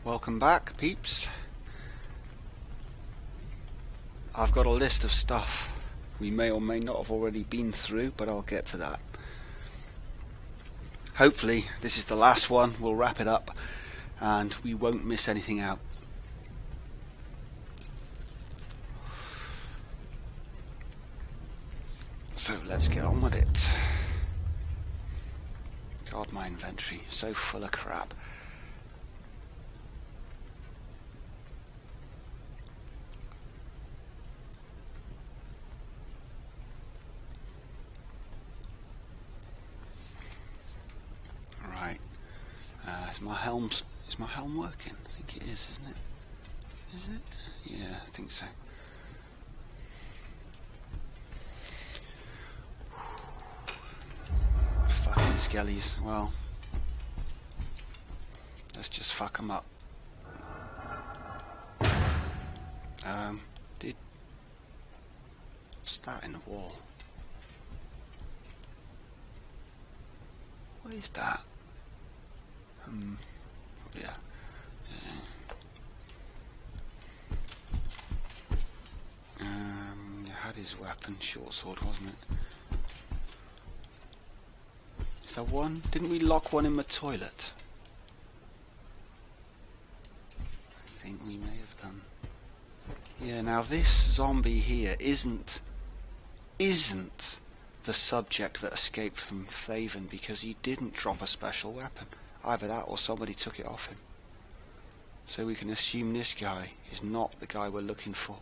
Welcome back, peeps. I've got a list of stuff we may or may not have already been through, but I'll get to that. Hopefully this is the last one. We'll wrap it up and we won't miss anything out. So let's get on with it. God, my inventory is so full of crap. Right. Is my helm working? I think it is, isn't it? Is it? Yeah, I think so. Fucking skellies. Well, let's just fuck them up. What's that in the wall? What is that? Yeah. You had his weapon, short sword, wasn't it? Is there one? Didn't we lock one in the toilet? I think we may have done. Yeah, now this zombie here isn't the subject that escaped from Thaven because he didn't drop a special weapon. Either that or somebody took it off him. So we can assume this guy is not the guy we're looking for.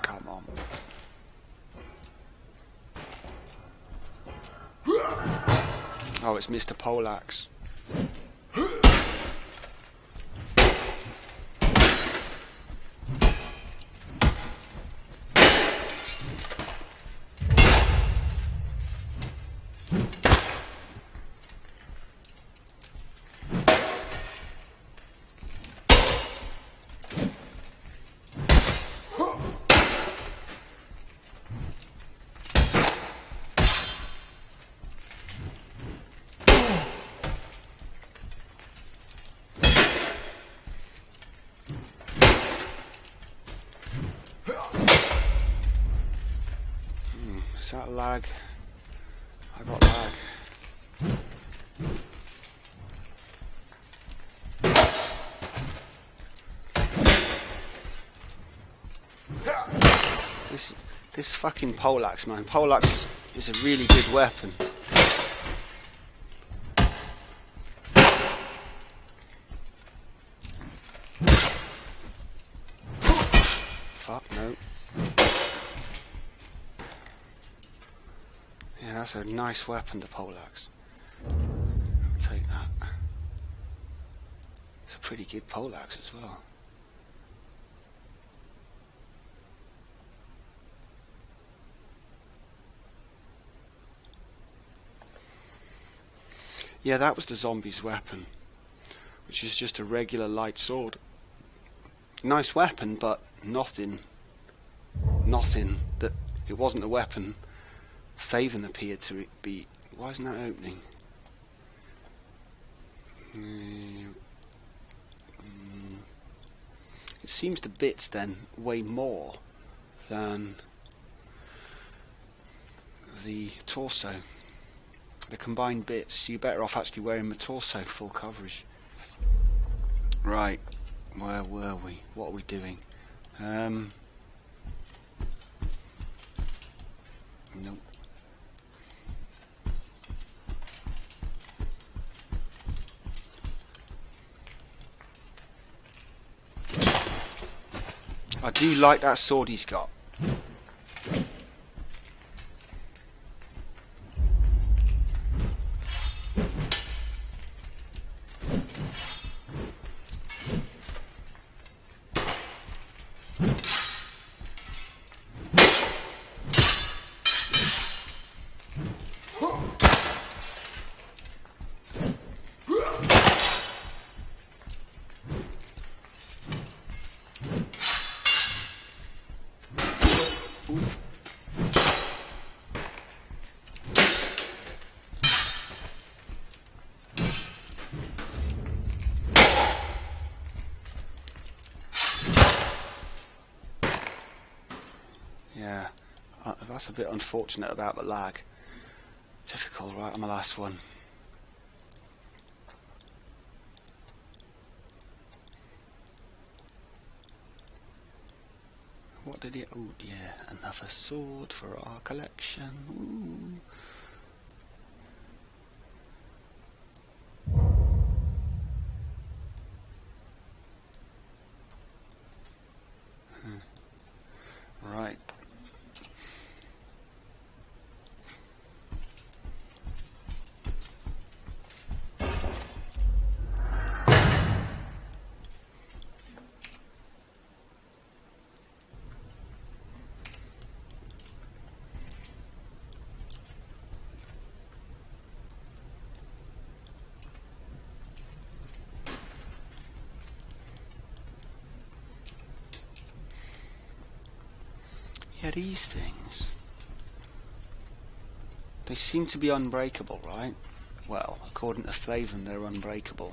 Come on. Oh, it's Mr. Poleaxe. Is that lag? I got lag. This fucking Poleaxe, man. Poleaxe is a really good weapon. Fuck no. Yeah, that's a nice weapon, the Poleaxe. I'll take that. It's a pretty good Poleaxe as well. Yeah, that was the zombie's weapon, which is just a regular light sword. Nice weapon, but nothing that it wasn't a weapon Thaven appeared to be. Why isn't that opening? It seems the bits then weigh more than the torso. The combined bits, you're better off actually wearing the torso full coverage. Right, where were we? What are we doing? Nope. I do like that sword he's got. Yeah, that's a bit unfortunate about the lag. Difficult right on the last one. What did he... Oh yeah, another sword for our collection. Ooh. Right. Yeah, these things, they seem to be unbreakable, right? Well, according to Flavin, they're unbreakable.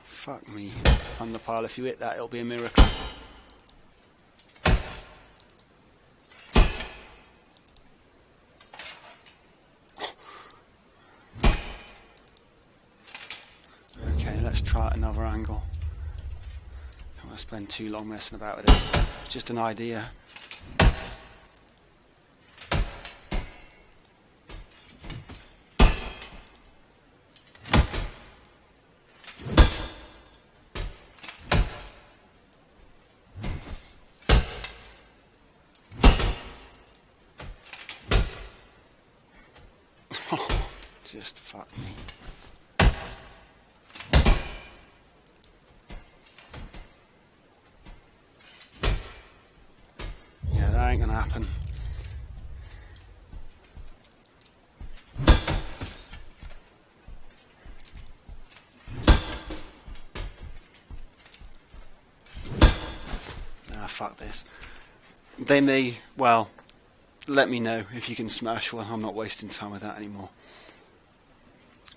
Fuck me, Thunderpile, if you hit that, it'll be a miracle. Okay, let's try another angle. Don't want to spend too long messing about with this. It's just an idea. Just fuck me. Yeah, that ain't gonna happen. Nah, fuck this. They may, well, let me know if you can smash one. I'm not wasting time with that anymore.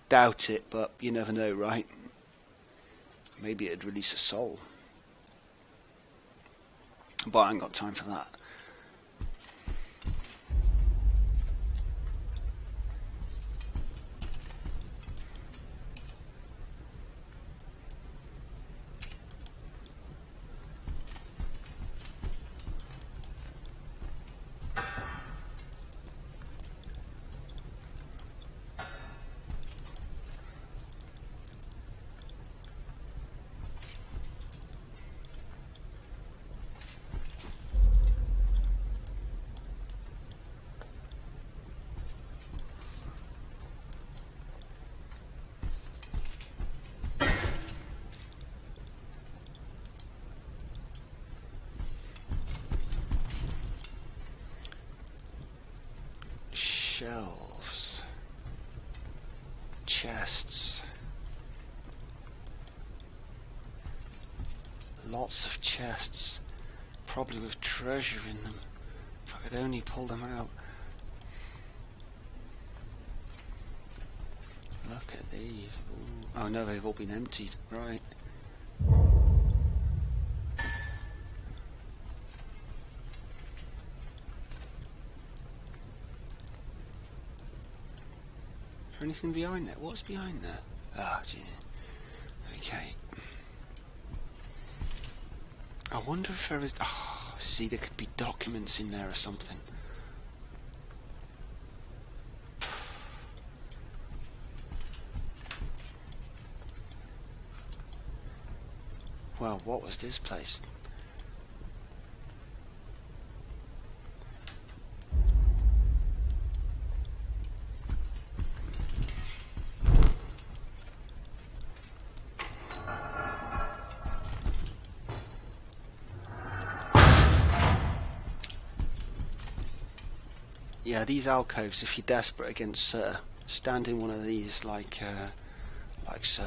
Doubt it, but you never know, right? Maybe it'd release a soul. But I ain't got time for that. Shelves, chests, lots of chests, probably with treasure in them. If I could only pull them out. Look at these. Ooh. Oh no, they've all been emptied, right. Is there anything behind there? What's behind there? Ah, gee. Okay. I wonder if there is... Oh, see, there could be documents in there or something. Well, what was this place? Yeah, these alcoves, if you're desperate against stand in one of these like like so.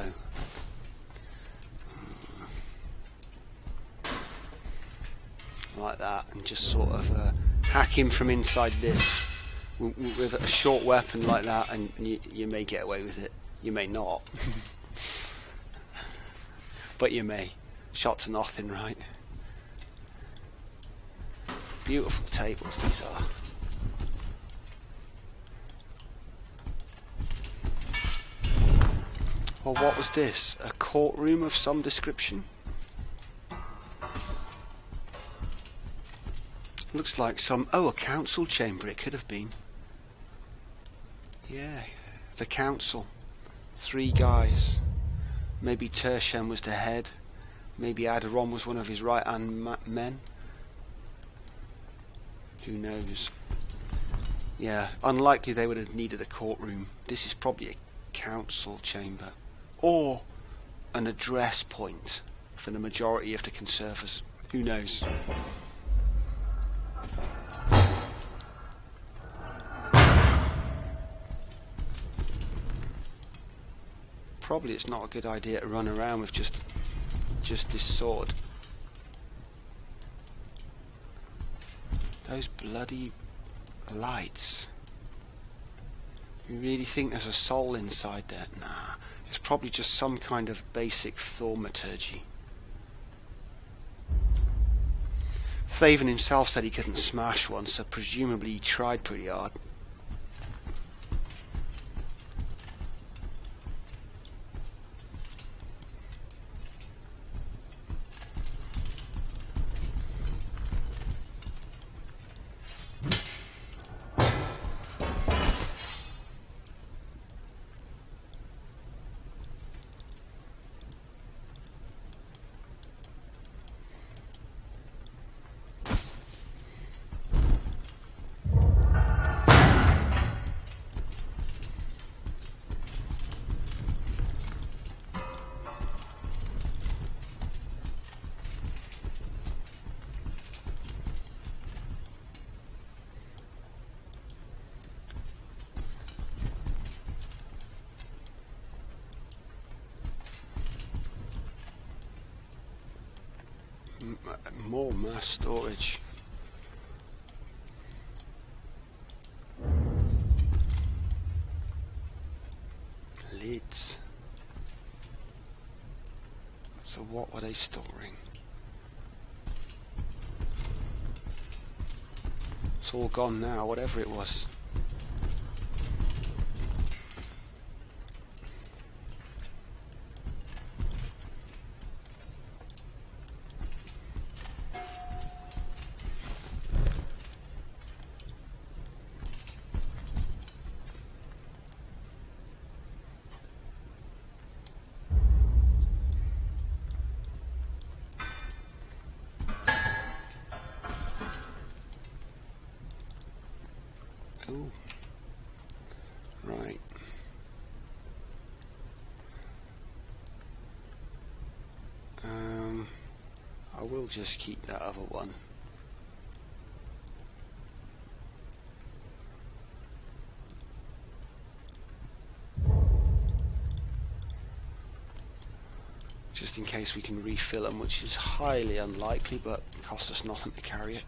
Like that, and just sort of hack him from inside this with a short weapon like that, and you may get away with it. You may not. But you may. Shot to nothing, right? Beautiful tables these are. Well, what was this? A courtroom of some description? Looks like some... Oh, a council chamber it could have been. Yeah, the council. 3 guys. Maybe Tertian was the head. Maybe Aderon was one of his right-hand men. Who knows? Yeah, unlikely they would have needed a courtroom. This is probably a council chamber. Or an address point for the majority of the conservers. Who knows? Probably it's not a good idea to run around with just this sword. Those bloody lights. You really think there's a soul inside there? Nah, it's probably just some kind of basic thaumaturgy. Thaven himself said he couldn't smash one, so presumably he tried pretty hard. More mass storage. Lids. So what were they storing? It's all gone now, whatever it was. Ooh. Right. I will just keep that other one. Just in case we can refill them, which is highly unlikely, but it costs us nothing to carry it.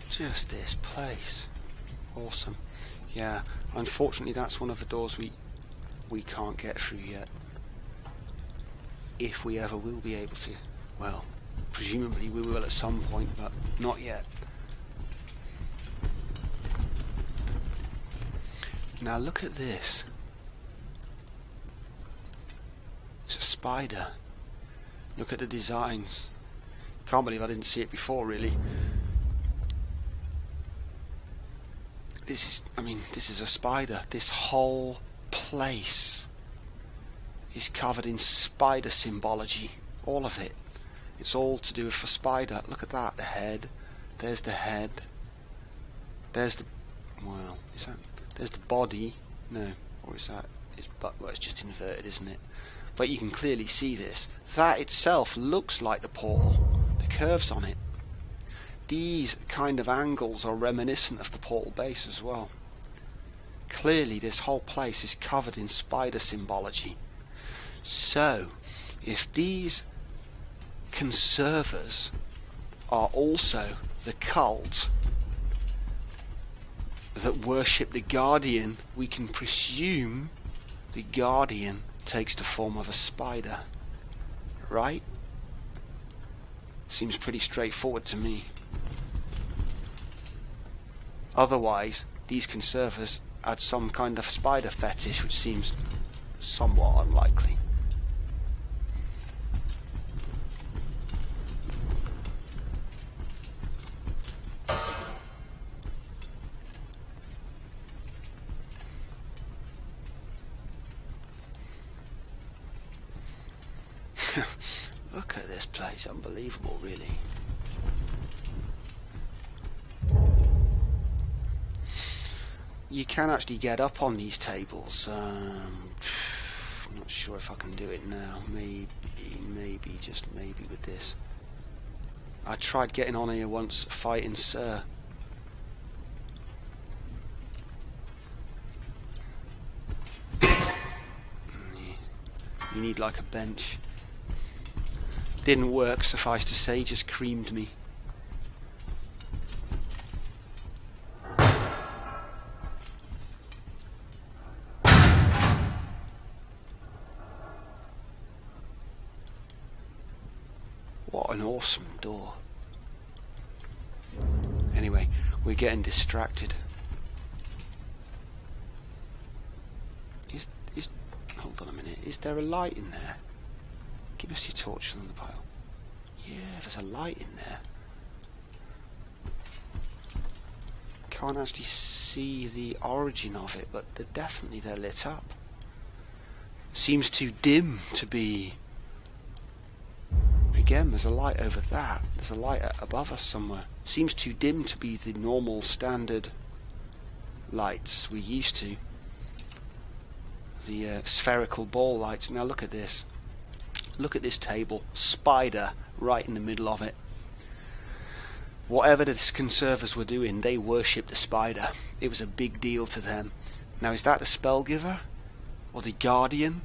Just this place. Awesome. Yeah, unfortunately that's one of the doors we can't get through yet. If we ever will be able to. Well, presumably we will at some point, but not yet. Now look at this. It's a spider. Look at the designs. Can't believe I didn't see it before, really. This is a spider. This whole place is covered in spider symbology. All of it. It's all to do with a spider. Look at that, the head. There's the head. There's the... well, is that... there's the body. No, or is that... well, it's just inverted, isn't it? But you can clearly see this. That itself looks like the portal. The curves on it. These kind of angles are reminiscent of the portal base as well. Clearly this whole place is covered in spider symbology. So, if these conservers are also the cult that worship the Guardian, we can presume the Guardian takes the form of a spider. Right? Seems pretty straightforward to me. Otherwise, these conservers had some kind of spider fetish, which seems somewhat unlikely. Look at this place, unbelievable really. You can actually get up on these tables. I'm not sure if I can do it now. Maybe, just maybe with this. I tried getting on here once, fighting Sir. You need like a bench. Didn't work, suffice to say, just creamed me. What an awesome door. Anyway, we're getting distracted. Hold on a minute, is there a light in there? Give us your torch, Thunderpile. Yeah, there's a light in there. Can't actually see the origin of it, but they're lit up. Seems too dim to be... Again, there's a light over that. There's a light above us somewhere. Seems too dim to be the normal standard lights we're used to. The spherical ball lights. Now look at this. Look at this table. Spider right in the middle of it. Whatever the conservers were doing, they worshipped the spider. It was a big deal to them. Now is that the spellgiver? Or the guardian?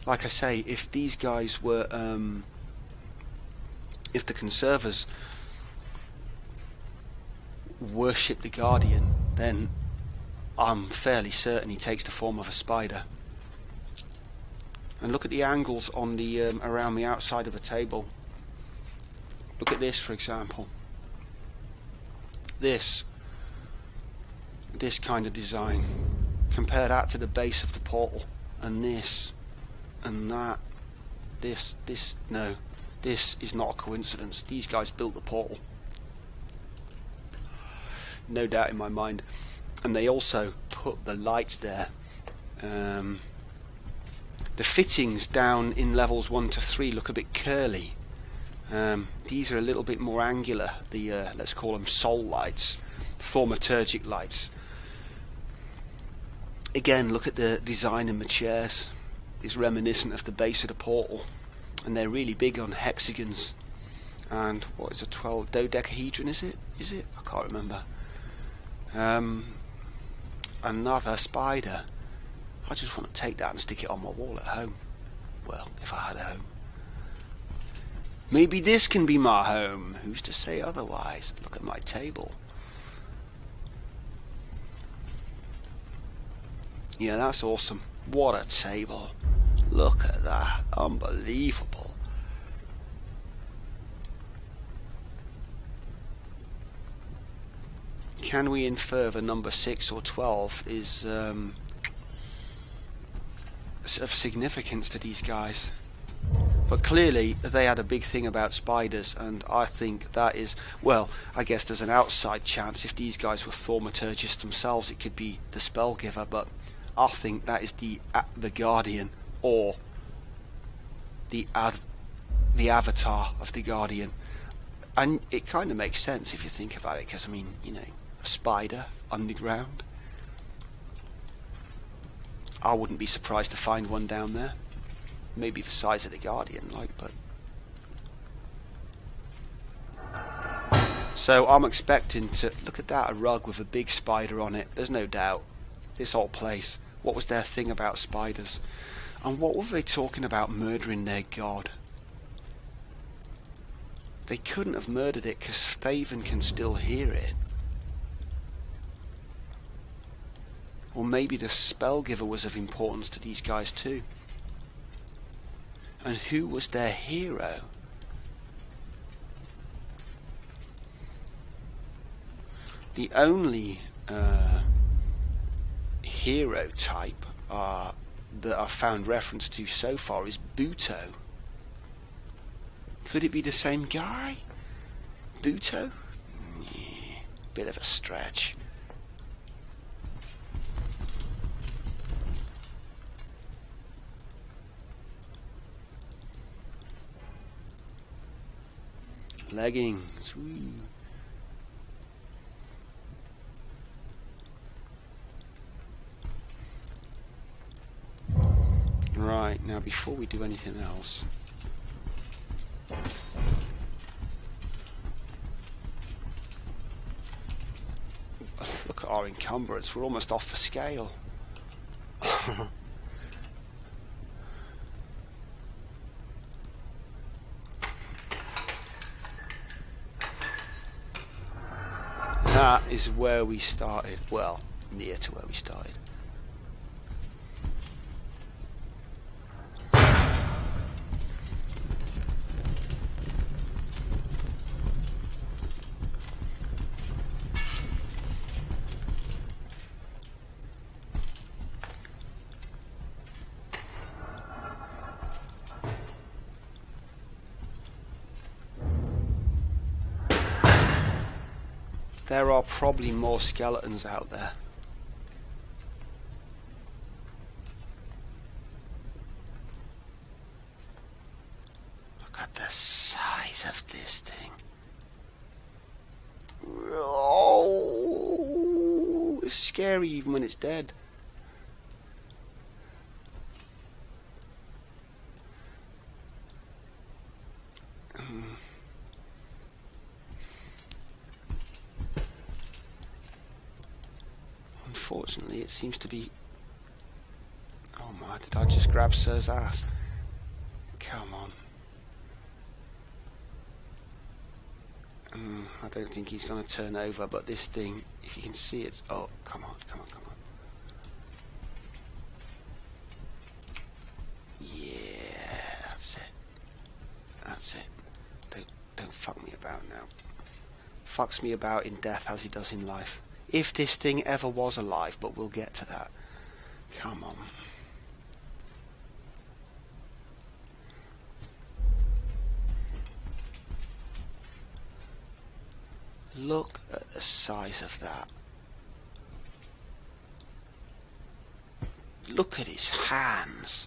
Like I say, if these guys were... if the conservers worship the Guardian, then I'm fairly certain he takes the form of a spider. And look at the angles on the around the outside of a table. Look at this, for example. This kind of design. Compare that to the base of the portal, and this, and that. This is not a coincidence. These guys built the portal. No doubt in my mind. And they also put the lights there. The fittings down in levels 1 to 3 look a bit curly. These are a little bit more angular. The let's call them soul lights, thaumaturgic lights. Again, look at the design in the chairs. It's reminiscent of the base of the portal. And they're really big on hexagons. And what is a 12 dodecahedron? Is it? I can't remember. Another spider. I just want to take that and stick it on my wall at home. Well, if I had a home. Maybe this can be my home. Who's to say otherwise? Look at my table. Yeah, that's awesome. What a table. Look at that. Unbelievable. Can we infer the number 6 or 12 is of significance to these guys? But clearly they had a big thing about spiders, and I think that is, well, I guess there's an outside chance if these guys were thaumaturgists themselves it could be the spellgiver, but I think that is the Guardian or the the avatar of the Guardian. And it kind of makes sense if you think about it, because, I mean, you know, a spider underground. I wouldn't be surprised to find one down there. Maybe the size of the Guardian, like, but... So I'm expecting to... Look at that, a rug with a big spider on it. There's no doubt. This whole place. What was their thing about spiders? And what were they talking about murdering their god? They couldn't have murdered it because Thaven can still hear it. Or maybe the spellgiver was of importance to these guys too. And who was their hero? The only hero type that I've found reference to so far is Buto. Could it be the same guy? Buto? Yeah, bit of a stretch. Leggings. Woo. Right, now before we do anything else, look at our encumbrance, we're almost off the scale. That is where we started, well, near to where we started. There are probably more skeletons out there. Look at the size of this thing. Oh, it's scary even when it's dead. Unfortunately, it seems to be... Oh my, did I just grab Sir's ass? Come on. I don't think he's going to turn over, but this thing, if you can see it... Oh, come on, come on, come on. Yeah, that's it. That's it. Don't fuck me about now. Fucks me about in death as he does in life. If this thing ever was alive, but we'll get to that. Come on. Look at the size of that. Look at his hands.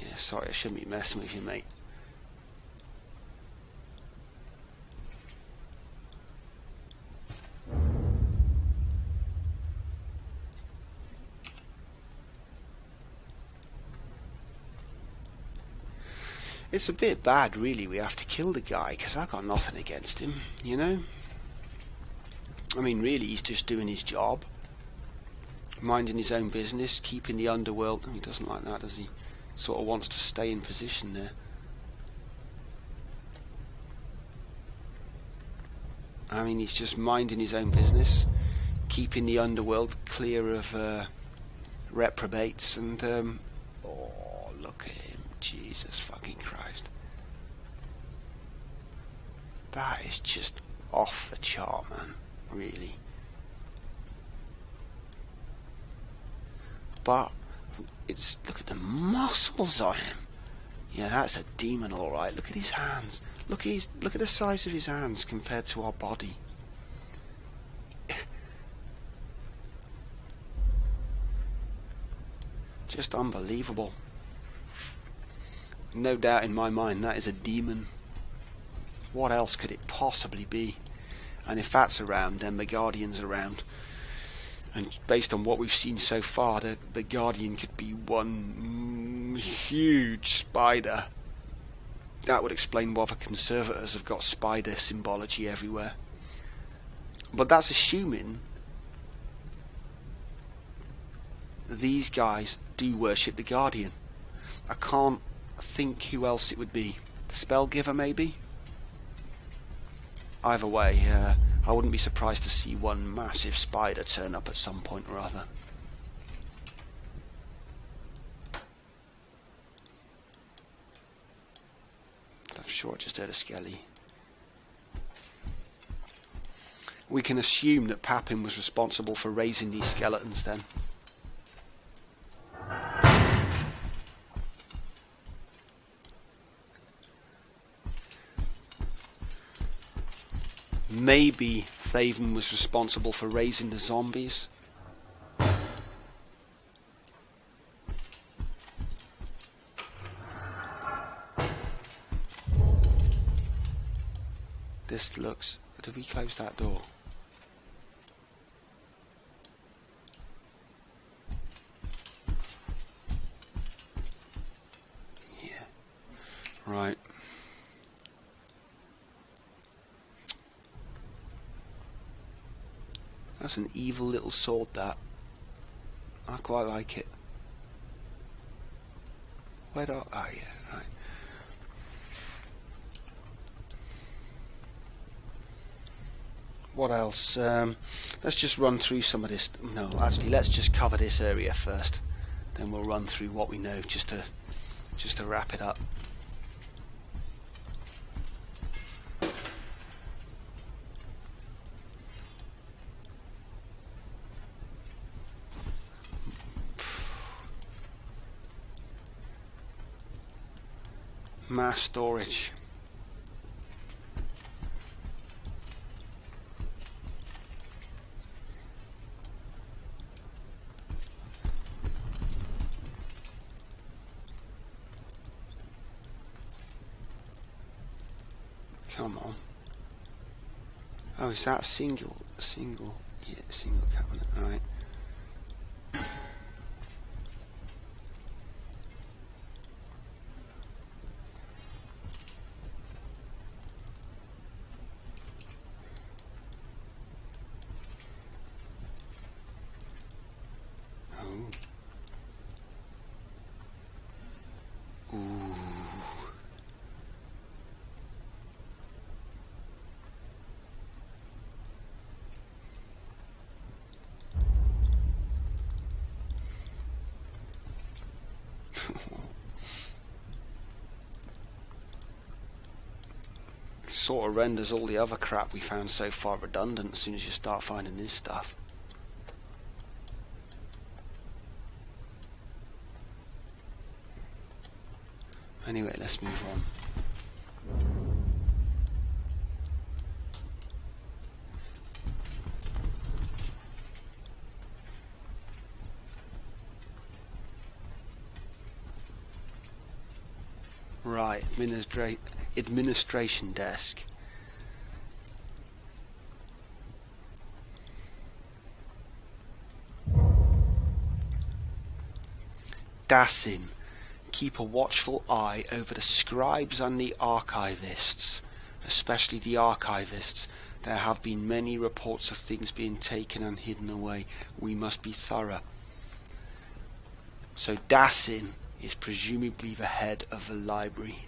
Yeah, sorry, I shouldn't be messing with you, mate. It's a bit bad, really. We have to kill the guy because I've got nothing against him, you know? I mean, really, he's just doing his job, minding his own business, keeping the underworld. He doesn't like that, does he? Sort of wants to stay in position there. I mean, he's just minding his own business, keeping the underworld clear of reprobates, and oh, look at him. Jesus fucking Christ. That is just off the chart, man. Really. But it's, look at the muscles on him. Yeah, that's a demon, all right. Look at his hands. Look at the size of his hands compared to our body. Just unbelievable. No doubt in my mind that is a demon. What else could it possibly be? And if that's around, then the Guardian's around. And based on what we've seen so far, the Guardian could be one huge spider. That would explain why the Conservators have got spider symbology everywhere. But that's assuming these guys do worship the Guardian. I can't think who else it would be. The Spellgiver, maybe? Either way, I wouldn't be surprised to see one massive spider turn up at some point or other. I'm sure I just heard a skelly. We can assume that Papin was responsible for raising these skeletons then. Maybe Thaven was responsible for raising the zombies. This looks... Did we close that door? Yeah. Right. That's an evil little sword, that. I quite like it. Where do I... Oh, yeah, right. What else? Let's just run through some of this. No, actually, let's just cover this area first. Then we'll run through what we know, just to wrap it up. Mass storage. Come on. Oh, is that a single, yeah, single cabinet, right. Sort of renders all the other crap we found so far redundant as soon as you start finding this stuff. Anyway, let's move on. Right, administration desk. Dasin, keep a watchful eye over the scribes and the archivists, especially the archivists. There have been many reports of things being taken and hidden away. We must be thorough. So Dasin is presumably the head of the library,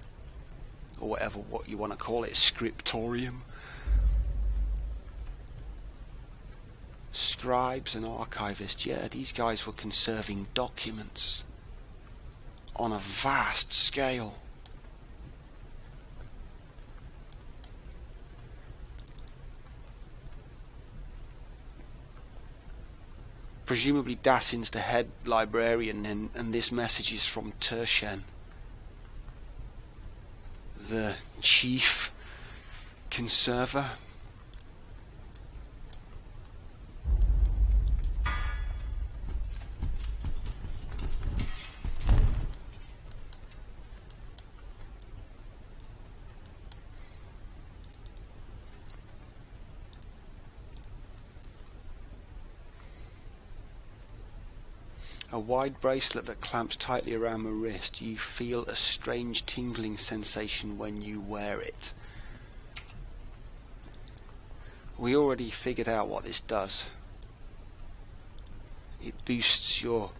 or whatever what you want to call it, scriptorium. Scribes and archivists, yeah, these guys were conserving documents on a vast scale. Presumably Dasin's the head librarian, and this message is from Tershen, the chief conserver. A wide bracelet that clamps tightly around my wrist. You feel a strange tingling sensation when you wear it. We already figured out what this does. It boosts your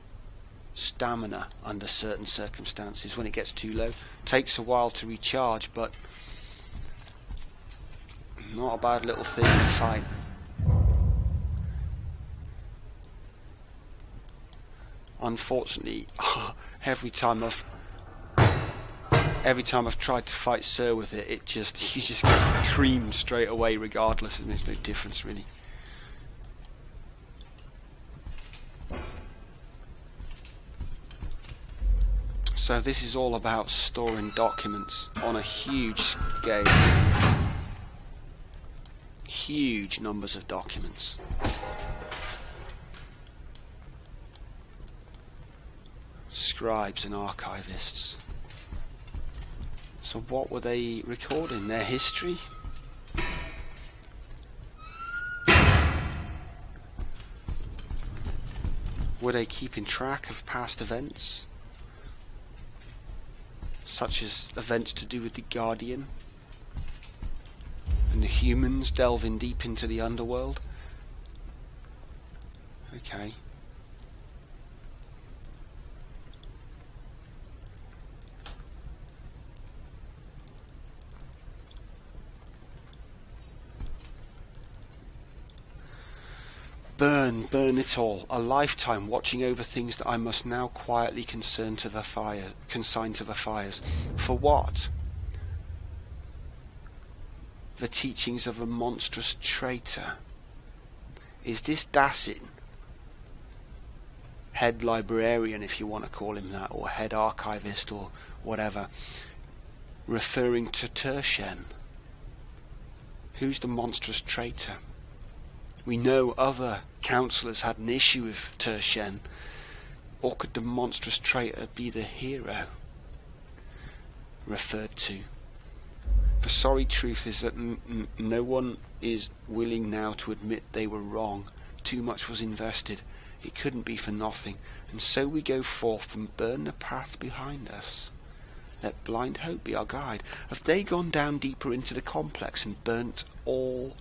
stamina under certain circumstances when it gets too low. Takes a while to recharge, but not a bad little thing to fight. Unfortunately, every time I've tried to fight Sir with it, you just get creamed straight away regardless. It makes no difference really. So this is all about storing documents on a huge scale. Huge numbers of documents. Scribes and archivists. So what were they recording? Their history? Were they keeping track of past events? Such as events to do with the Guardian? And the humans delving deep into the underworld? Okay. Burn it all. A lifetime watching over things that I must now quietly consign to the fires. For what? The teachings of a monstrous traitor. Is this Dassin, head librarian if you want to call him that, or head archivist or whatever, referring to Tershen? Who's the monstrous traitor? We know other councillors had an issue with Tershen. Or could the monstrous traitor be the hero referred to? The sorry truth is that no one is willing now to admit they were wrong. Too much was invested. It couldn't be for nothing. And so we go forth and burn the path behind us. Let blind hope be our guide. Have they gone down deeper into the complex and burnt all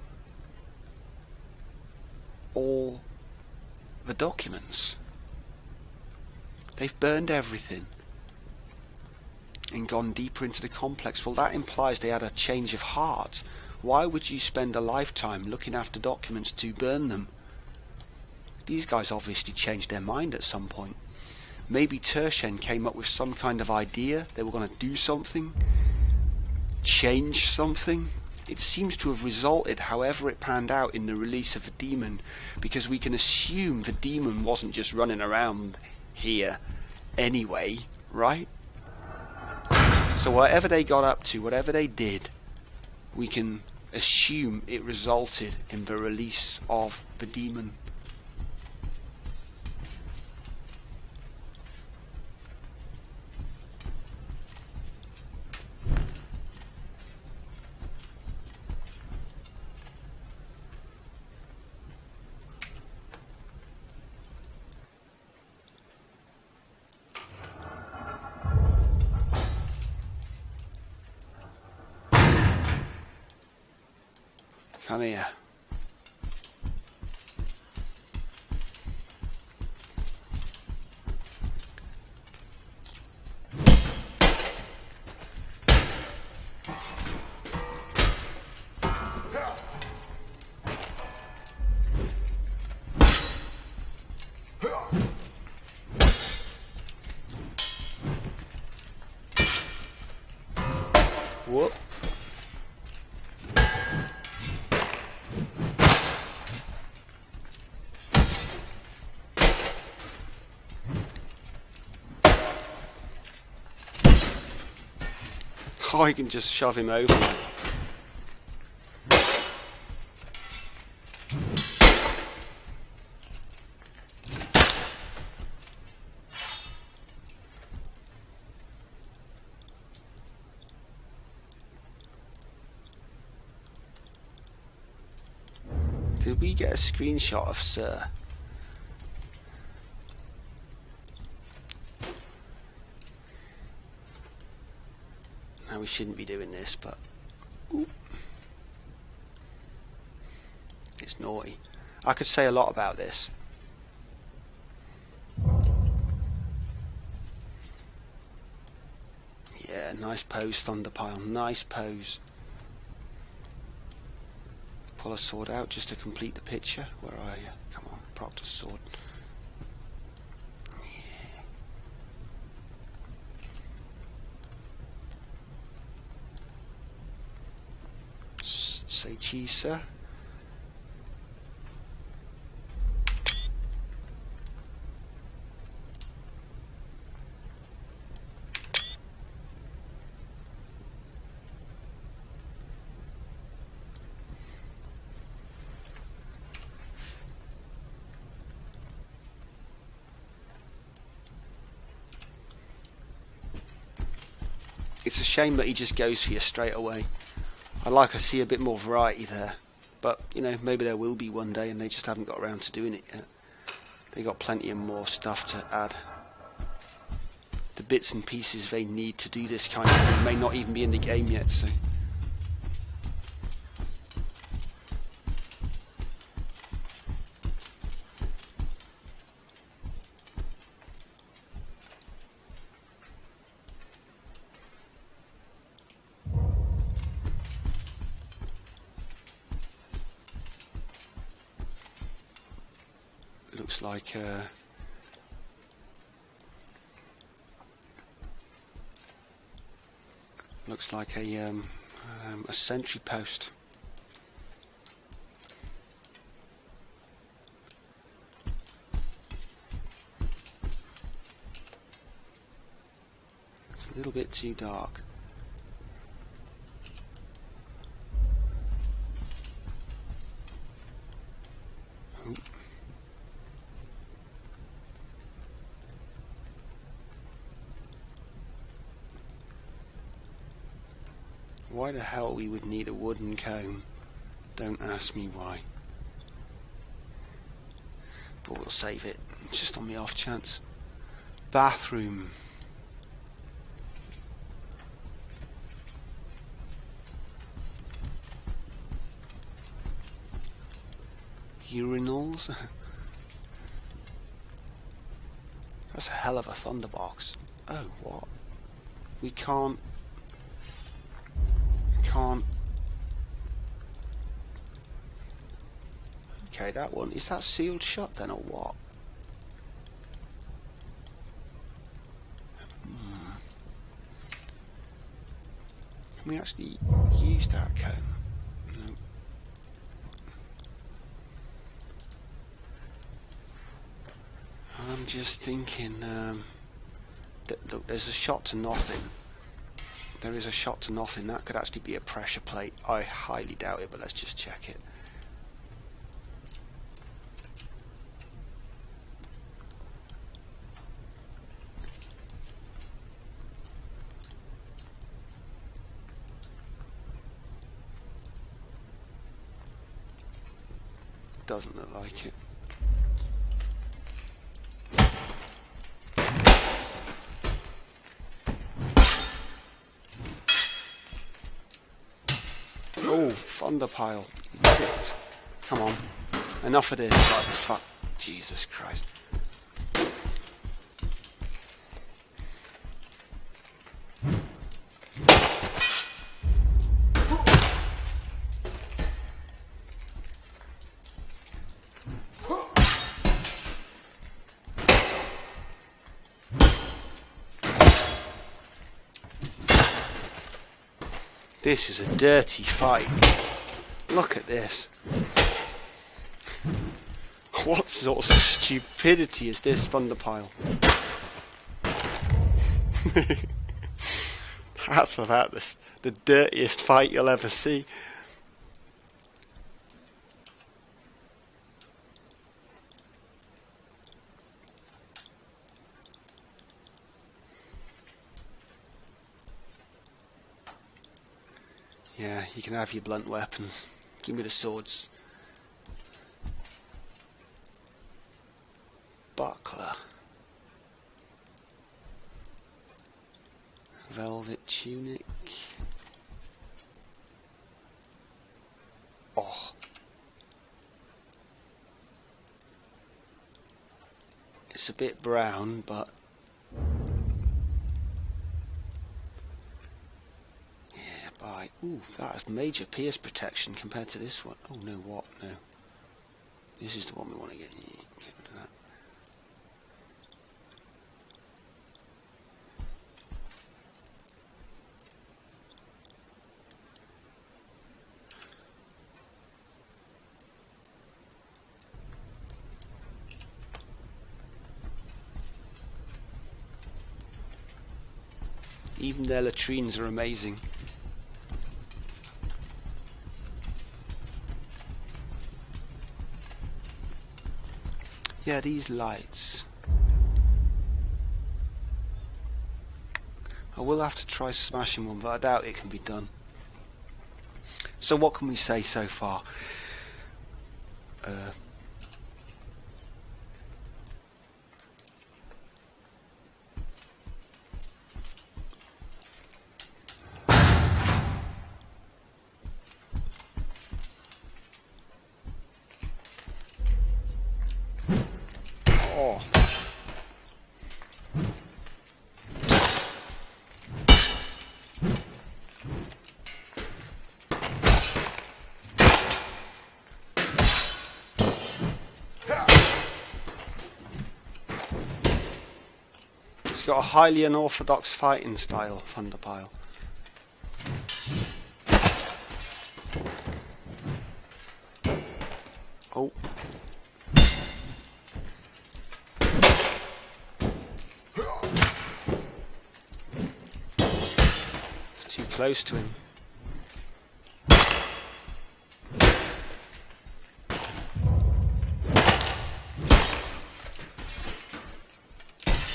the documents? They've burned everything and gone deeper into the complex. Well, that implies they had a change of heart. Why would you spend a lifetime looking after documents to burn them? These guys obviously changed their mind at some point. Maybe Tershen came up with some kind of idea. They were going to do something, change something. It seems to have resulted, however it panned out, in the release of the demon, because we can assume the demon wasn't just running around here anyway, right? So whatever they got up to, whatever they did, we can assume it resulted in the release of the demon. Come here. Whoop. Oh, you can just shove him over. Did we get a screenshot of Sir? Now we shouldn't be doing this, but ooh, it's naughty. I could say a lot about this. Yeah, nice pose, Thunderpile. Nice pose. Pull a sword out just to complete the picture. Where are you? Come on, prop the sword. Yeah. Say cheese, sir. It's a shame that he just goes for you straight away. I'd like to see a bit more variety there. But, you know, maybe there will be one day and they just haven't got around to doing it yet. They got plenty of more stuff to add. The bits and pieces they need to do this kind of thing may not even be in the game yet, so... Looks like a sentry post. It's a little bit too dark. Oh. Why the hell we would need a wooden comb? Don't ask me why. But we'll save it, just on the off chance. Bathroom. Urinals. That's a hell of a thunderbox. Oh, what? We can't. Okay, that one. Is that sealed shut then, or what? Can we actually use that comb? No. I'm just thinking, look, there's a shot to nothing. There is a shot to nothing. That could actually be a pressure plate. I highly doubt it, but let's just check it. Doesn't look like it. Oh, Thunderpile. Come on. Enough of this. Like, fuck. Jesus Christ. This is a dirty fight. Look at this. What sort of stupidity is this, Thunderpile? That's about the dirtiest fight you'll ever see. Yeah, you can have your blunt weapons. Give me the swords. Buckler. velvet tunic. Oh. It's a bit brown, but yeah, bye. Ooh, that has major pierce protection compared to this one. Oh no, what? No. This is the one we want to get. Get rid of that. Even their latrines are amazing. Yeah, these lights. I will have to try smashing one, but I doubt it can be done. So what can we say so far? Oh. He's got a highly unorthodox fighting style, Thunderpile. Oh. Too close to him.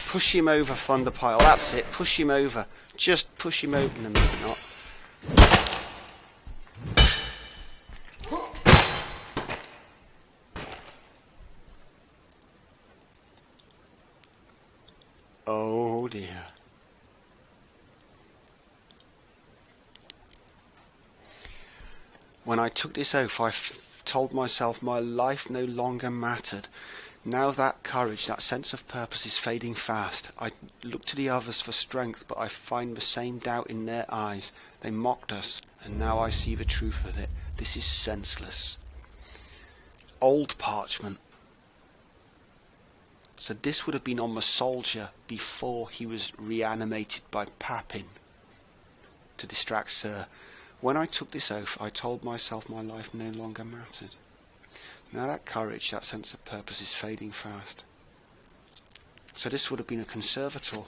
Push him over, Thunderpile. That's it. Push him over. Just push him over. No, maybe not. Oh dear. When I took this oath, I told myself my life no longer mattered. Now that courage, that sense of purpose is fading fast. I look to the others for strength, but I find the same doubt in their eyes. They mocked us, and now I see the truth of it. This is senseless. Old parchment. So this would have been on the soldier before he was reanimated by Papin to distract Sir. When I took this oath, I told myself my life no longer mattered. Now that courage, that sense of purpose is fading fast. So this would have been a conservator.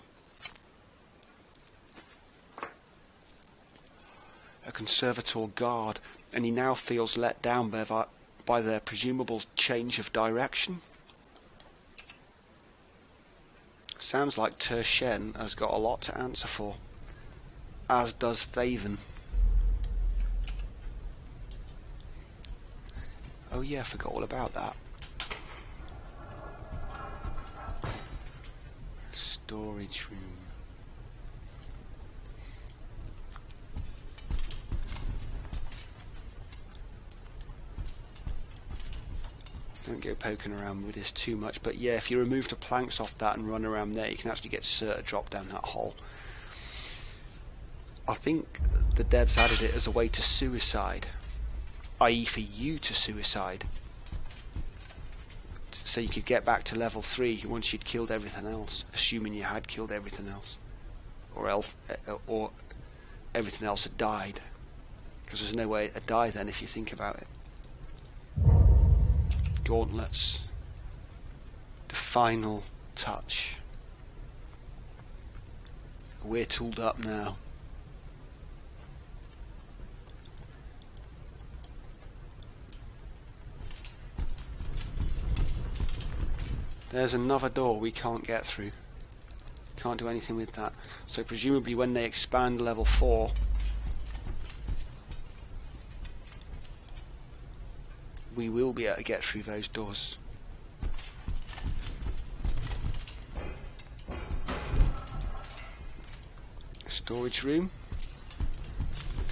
A conservator guard, and he now feels let down by their presumable change of direction. Sounds like Tershen has got a lot to answer for, as does Thaven. Oh yeah, I forgot all about that. Storage room. Don't go poking around with this too much, but yeah, if you remove the planks off that and run around there, you can actually get Sir to drop down that hole. I think the devs added it as a way to suicide, i.e. for you to suicide, so you could get back to level 3 once you'd killed everything else, assuming you had killed everything else, or everything else had died, because there's no way to die then if you think about it. Gauntlets, the final touch. We're tooled up now. There's another door we can't get through. Can't do anything with that. So presumably when they expand level 4, we will be able to get through those doors. Let's Storage room.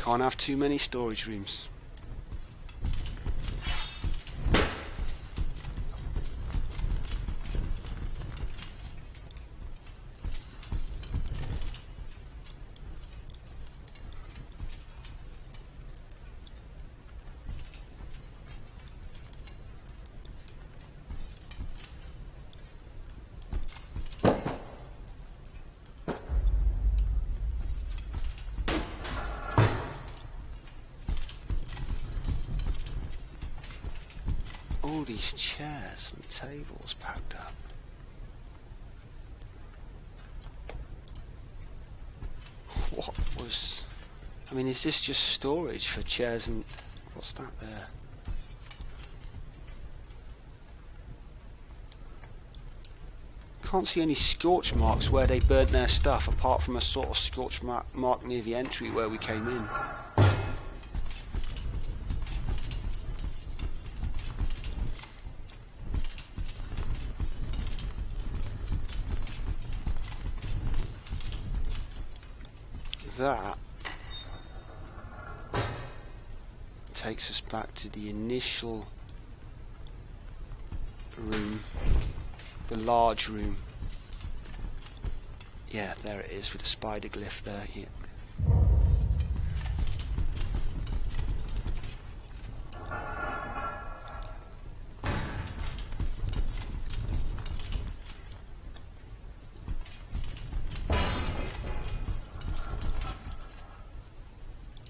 Can't have too many storage rooms. All these chairs and tables packed up. What was... I mean, is this just storage for chairs and... What's that there? Can't see any scorch marks where they burnt their stuff, apart from a sort of scorch mark near the entry where we came in. That takes us back to the initial room, the large room. Yeah, there it is with the spider glyph there. Yeah.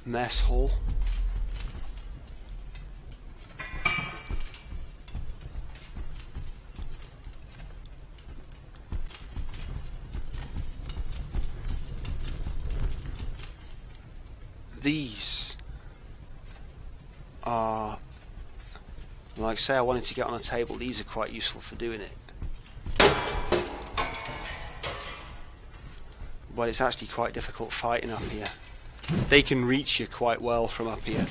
Mess hall. These are, like say I wanted to get on a table, these are quite useful for doing it. But it's actually quite difficult fighting up here. They can reach you quite well from up here.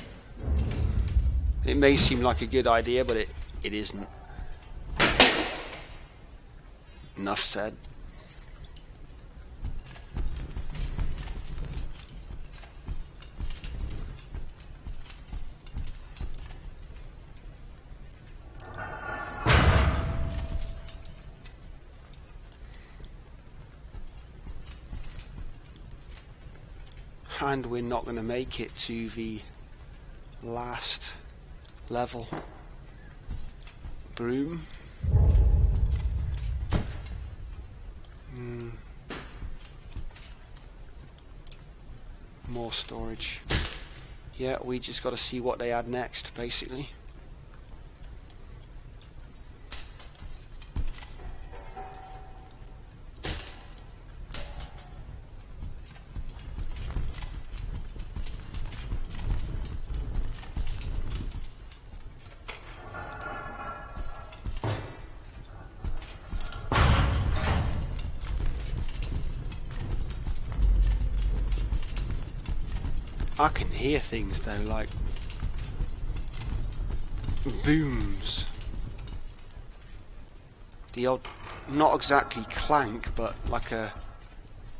It may seem like a good idea, but it isn't. Enough said. And we're not going to make it to the last level. Broom. More storage. Yeah, we just got to see what they add next, basically. I can hear things though, like booms. The odd, not exactly clank, but like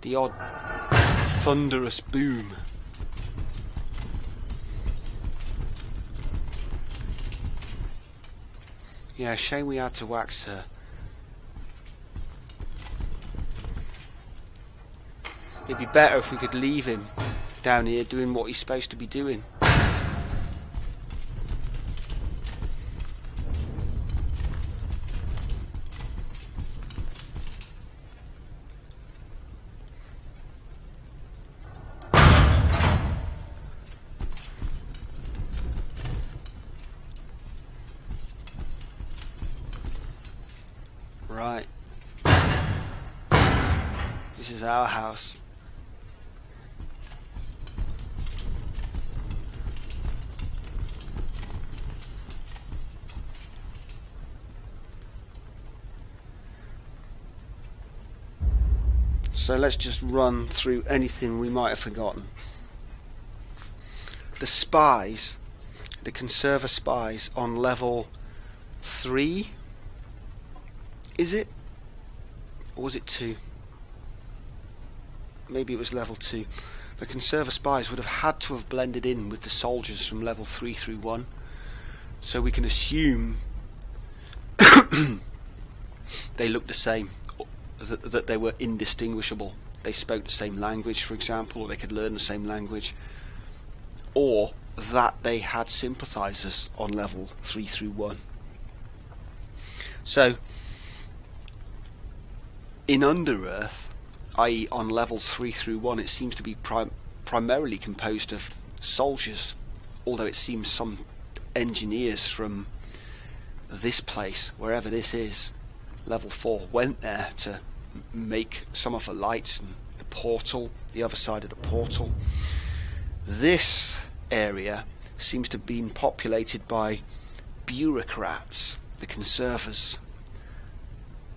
the odd thunderous boom. Yeah, shame we had to wax her. It'd be better if we could leave him down here doing what he's supposed to be doing. Right. This is our house. So let's just run through anything we might have forgotten. The spies, the conserver spies on level 3, is it? Or was it 2? maybe it was level 2. The conserver spies would have had to have blended in with the soldiers from level 3 through 1. So we can assume they looked the same, that they were indistinguishable. They spoke the same language, for example, or they could learn the same language. Or that they had sympathizers on level 3 through 1. So, in Underearth, i.e. on levels 3 through 1, it seems to be primarily composed of soldiers, although it seems some engineers from this place, wherever this is, level 4, went there to make some of the lights and the portal, the other side of the portal. This area seems to have been populated by bureaucrats, the conservers,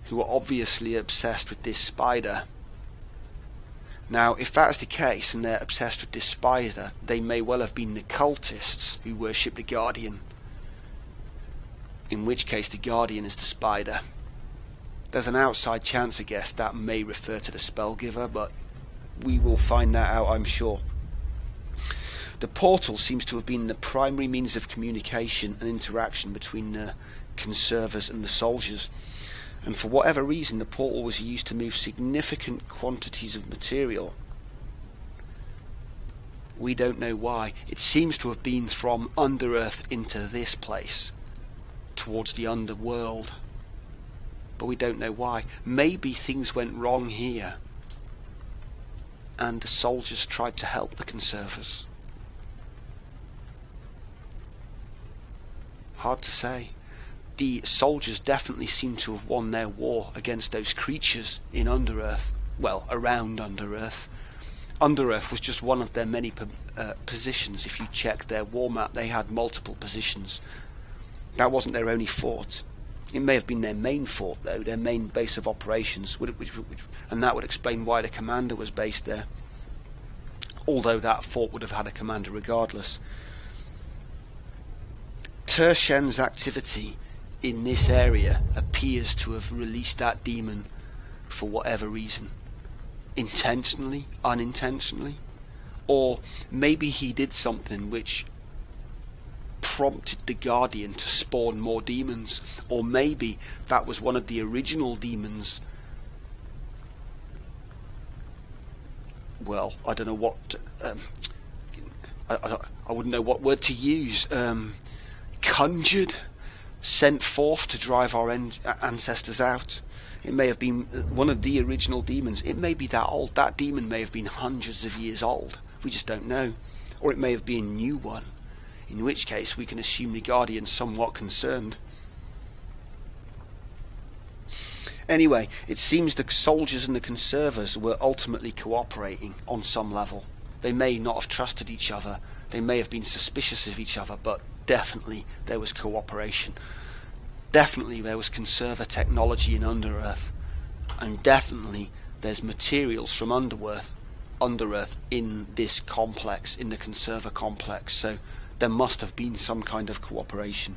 who are obviously obsessed with this spider. Now, if that's the case, and they're obsessed with this spider, they may well have been the cultists who worship the Guardian. In which case, the Guardian is the spider. There's an outside chance, I guess, that may refer to the Spellgiver, but we will find that out, I'm sure. The portal seems to have been the primary means of communication and interaction between the conservers and the soldiers. And for whatever reason, the portal was used to move significant quantities of material. We don't know why. It seems to have been from Underearth into this place, towards the underworld. But we don't know why. Maybe things went wrong here, and the soldiers tried to help the conservers. Hard to say. The soldiers definitely seem to have won their war against those creatures in Underearth. Well, around Underearth. Underearth was just one of their many positions. If you check their war map, they had multiple positions. That wasn't their only fort. It may have been their main fort, though, their main base of operations, and that would explain why the commander was based there. Although that fort would have had a commander regardless. Tershen's activity in this area appears to have released that demon for whatever reason. Intentionally, unintentionally, or maybe he did something which prompted the Guardian to spawn more demons, or maybe that was one of the original demons. Well, I don't know what I wouldn't know what word to use. Conjured, sent forth to drive our ancestors out. It may have been one of the original demons. It may be that old. That demon may have been hundreds of years old. We just don't know. Or it may have been a new one, in which case we can assume the Guardian's somewhat concerned. Anyway, it seems the soldiers and the conservers were ultimately cooperating on some level. They may not have trusted each other. They may have been suspicious of each other, but definitely there was cooperation. Definitely there was conserver technology in Underearth, and definitely there's materials from Underearth in this complex, in the conserver complex, so there must have been some kind of cooperation.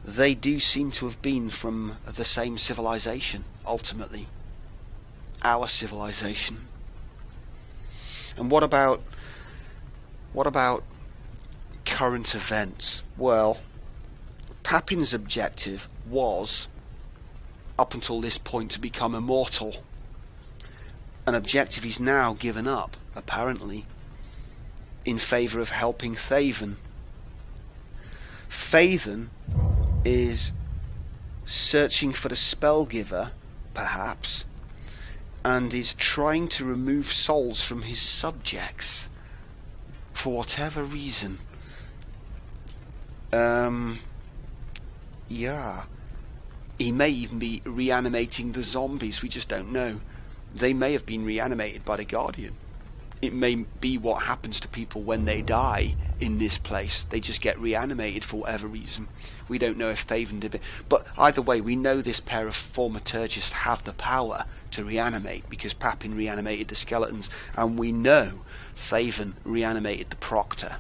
They do seem to have been from the same civilization, ultimately. Our civilization. And what about current events? Well, Papin's objective was, up until this point, to become immortal. An objective he's now given up, apparently, in favour of helping Thaven. Thaven is searching for the Spellgiver, perhaps, and is trying to remove souls from his subjects for whatever reason. Yeah. He may even be reanimating the zombies, we just don't know. They may have been reanimated by the Guardian. It may be what happens to people when they die in this place. They just get reanimated for whatever reason. We don't know if Thaven did it. But either way, we know this pair of thaumaturgists have the power to reanimate, because Papin reanimated the skeletons, and we know Thaven reanimated the Proctor.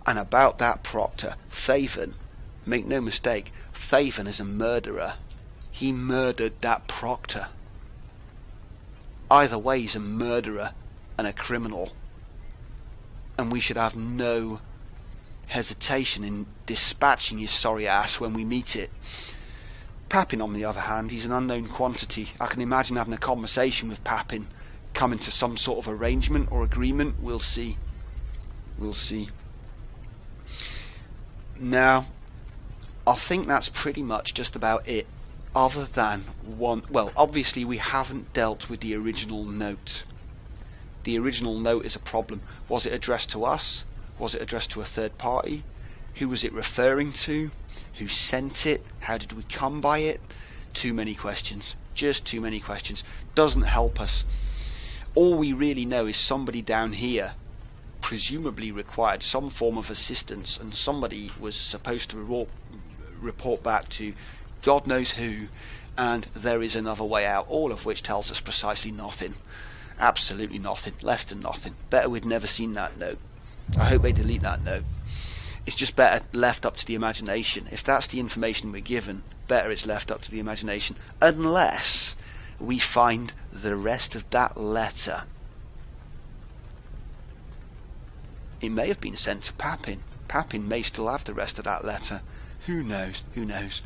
And about that Proctor, Thaven, make no mistake, Thaven is a murderer. He murdered that Proctor. Either way, he's a murderer and a criminal, and we should have no hesitation in dispatching his sorry ass when we meet it. Papin, on the other hand, he's an unknown quantity. I can imagine having a conversation with Papin, coming to some sort of arrangement or agreement. We'll see. Now, I think that's pretty much just about it, other than one. Well, obviously we haven't dealt with the original note. The original note is a problem. Was it addressed to us? Was it addressed to a third party? Who was it referring to? Who sent it? How did we come by it? Too many questions. Just too many questions. Doesn't help us. All we really know is somebody down here presumably required some form of assistance, and somebody was supposed to report back to God knows who, and there is another way out, all of which tells us precisely nothing. Absolutely nothing. Less than nothing. Better we'd never seen that note. I hope they delete that note. It's just better left up to the imagination. If that's the information we're given, better it's left up to the imagination, unless we find the rest of that letter. It may have been sent to Papin. Papin may still have the rest of that letter. Who knows? Who knows?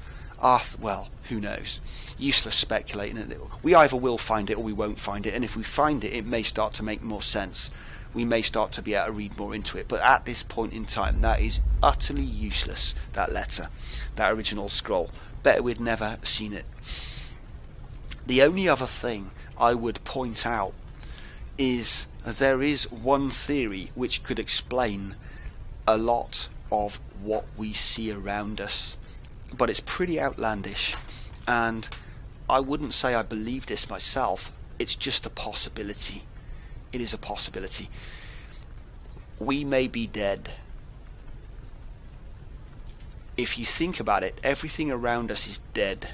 Well, who knows? Useless speculating. We either will find it or we won't find it, and if we find it, it may start to make more sense. We may start to be able to read more into it, but at this point in time, that is utterly useless, that letter, that original scroll. Better we'd never seen it. The only other thing I would point out is there is one theory which could explain a lot of what we see around us, but it's pretty outlandish, and I wouldn't say I believe this myself. It's just a possibility. It is a possibility. We may be dead. If you think about it, everything around us is dead.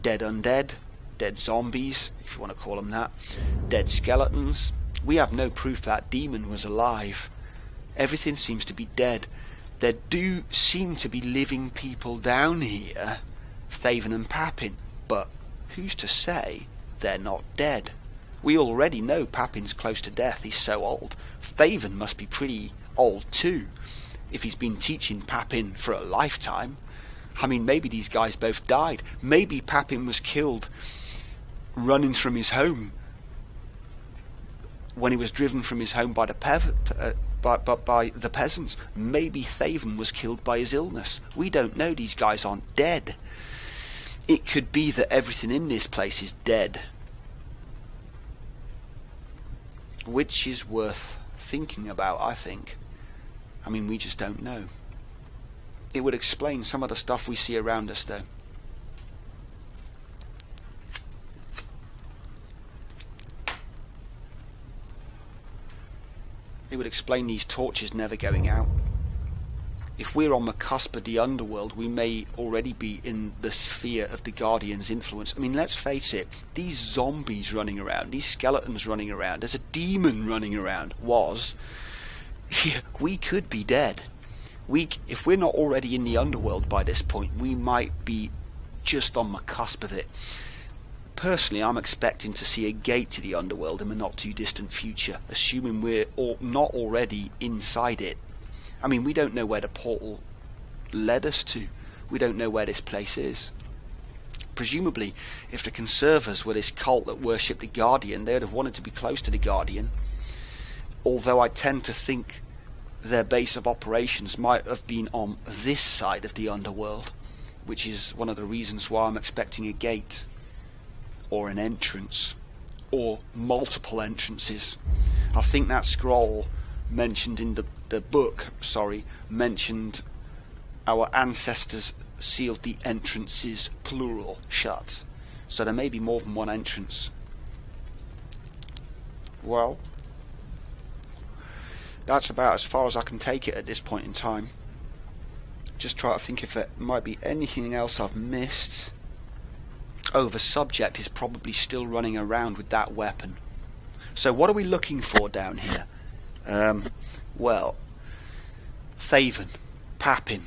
Dead undead, dead zombies, if you want to call them that, dead skeletons. We have no proof that demon was alive. Everything seems to be dead. There do seem to be living people down here, Thaven and Papin, but who's to say they're not dead? We already know Papin's close to death, he's so old. Thaven must be pretty old too, if he's been teaching Papin for a lifetime. I mean, maybe these guys both died. Maybe Papin was killed running from his home when he was driven from his home by the peasants. Maybe Thaven was killed by his illness. We don't know. These guys aren't dead. It could be that everything in this place is dead, which is worth thinking about, I think. I mean, we just don't know. It would explain some of the stuff we see around us, though. It would explain these torches never going out. If we're on the cusp of the underworld, we may already be in the sphere of the Guardian's influence. I mean, let's face it, these zombies running around, these skeletons running around, there's a demon running around, we could be dead. If we're not already in the underworld by this point, we might be just on the cusp of it. Personally, I'm expecting to see a gate to the underworld in the not too distant future, assuming we're not already inside it. I mean, we don't know where the portal led us to. We don't know where this place is. Presumably, if the Conservers were this cult that worshipped the Guardian, they would have wanted to be close to the Guardian. Although I tend to think their base of operations might have been on this side of the underworld, which is one of the reasons why I'm expecting a gate, or an entrance, or multiple entrances. I think that scroll mentioned in the book, mentioned our ancestors sealed the entrances, plural, shut. So there may be more than one entrance. Well, that's about as far as I can take it at this point in time. Just try to think if there might be anything else I've missed. Oh, the subject is probably still running around with that weapon. So what are we looking for down here? Well, Thaven, Papin,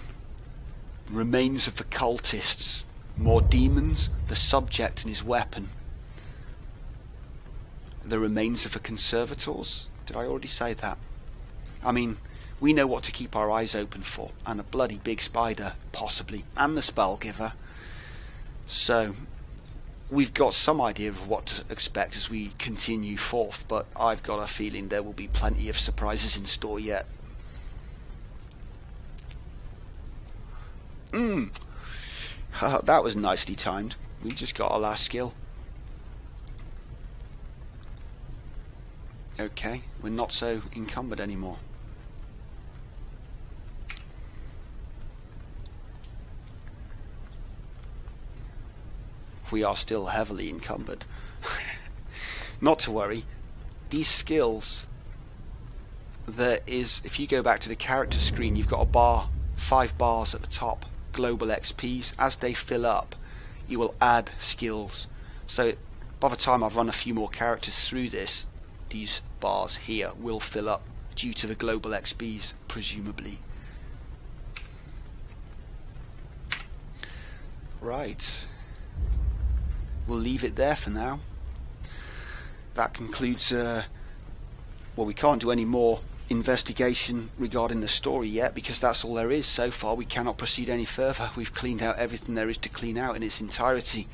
remains of the cultists, more demons, the subject and his weapon. the remains of the conservators. Did I already say that? I mean, we know what to keep our eyes open for, and a bloody big spider, possibly, and the spellgiver. So, we've got some idea of what to expect as we continue forth, but I've got a feeling there will be plenty of surprises in store yet. That was nicely timed. We just got our last skill. Okay, we're not so encumbered anymore. We are still heavily encumbered. Not to worry. These skills, there is, if you go back to the character screen, you've got a bar, 5 bars at the top, global XPs. As they fill up, you will add skills. So by the time I've run a few more characters through this, these bars here will fill up due to the global XPs, presumably. Right. We'll leave it there for now. That concludes, well, we can't do any more investigation regarding the story yet, because that's all there is so far. We cannot proceed any further. We've cleaned out everything there is to clean out in its entirety.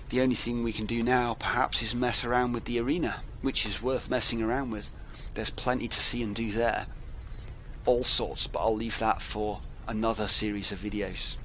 The only thing we can do now, perhaps, is mess around with the arena, which is worth messing around with. There's plenty to see and do there. All sorts, but I'll leave that for another series of videos.